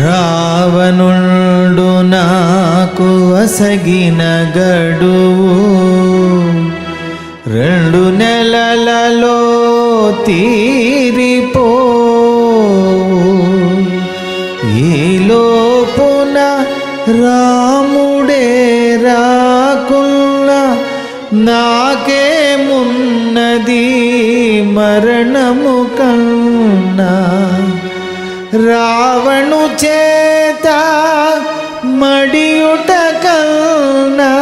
రావణుండు నాకు అసగిన గడువు 2 నెలలలో తీరిపో ఈలోపున రాముడే రాకున్నా నాకేమున్నది మరణము కన్నా రావణు చేత మడియుట కన్నా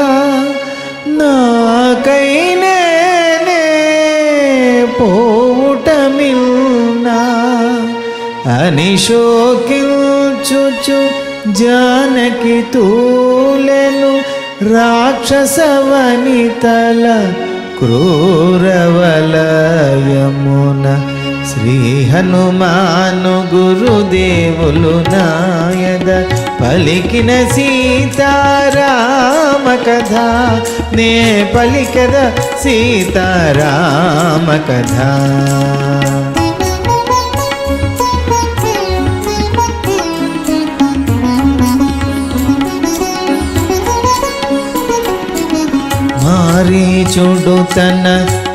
నాకైనే పోవుట మిల్నా అని శోకించుచు జానకి తూలెను రాక్షస వనితల క్రూరవలయమున శ్రీ హనుమాను గురుదేవులు నాయద పలికిన సీతారామ కథ నే పలికద సీతారామ కథ. మారీచుడు తన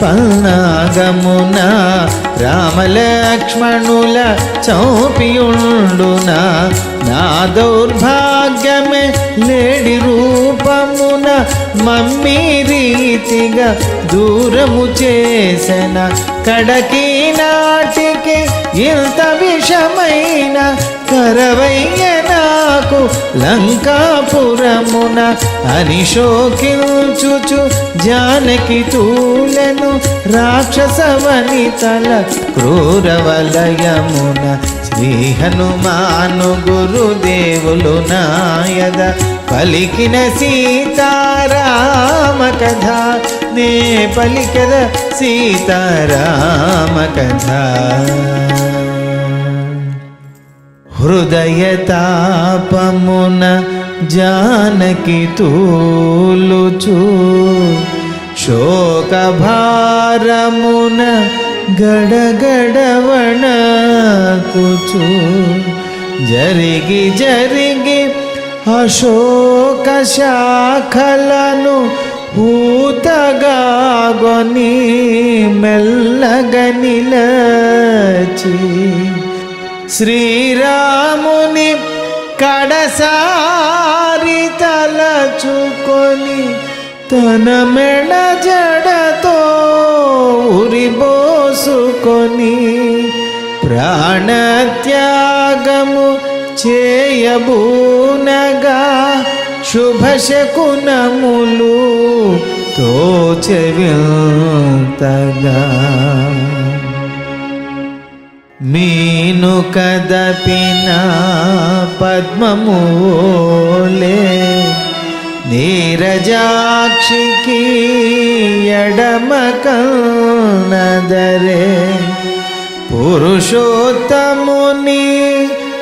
పల్నాగమున రామలక్ష్మణుల చౌపియుండున నా దౌర్భాగ్యమే లేడి రూపమున మమ్మీ రీతిగా దూరము చేసెన కడకి నాటికి ఇంత విషమైన కరవయ్య నాకు లంకాపురమున అని శోకించుచు జానకి తూలెను రాక్షస వనితల క్రూరవలయమున శ్రీ హనుమాను గురుదేవులు నాయద పలికిన సీతారామ కథ నే పలికద సీతారామ కథ. హృదయ తాపమున జానకి తూలుచు శోకభారమున గడగడవణకుచు జరిగి జరిగి అశోక శాఖలను ఊతగాగొని మెల్లగనిలచి శ్రీరాముని కడసారి తలచుకొని తన మెడ జడతో ఉరిబోసుకొని ప్రాణత్యాగము చేయబూనగా శుభశకునములు తోచెవింతగా మీను కదపిన పద్మమూలే నీరజాక్షికి ఎడమ కన్నదరే పురుషోత్తముని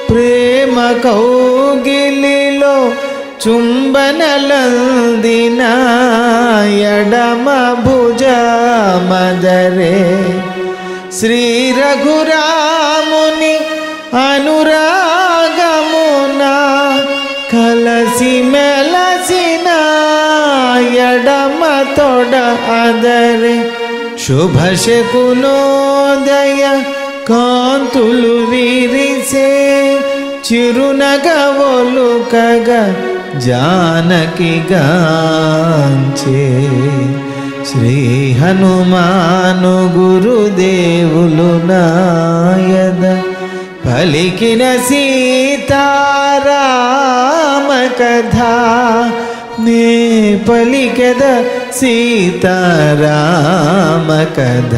ప్రేమ కౌగిలిలో చుంబనలందిన ఎడమ భుజ మదరే శ్రీ రఘురాముని అనురాగమున కలసి మెలసిన ఎడమ తొడ అదరే శుభశకునోదయ కాంతులు విరిసే చిరునగవొలుకగా జానకి గాంచే శ్రీ హనుమాను గురుదేవులు నాయద పలికిన సీతారామ కథ నే పలికద సీతారామ కథ.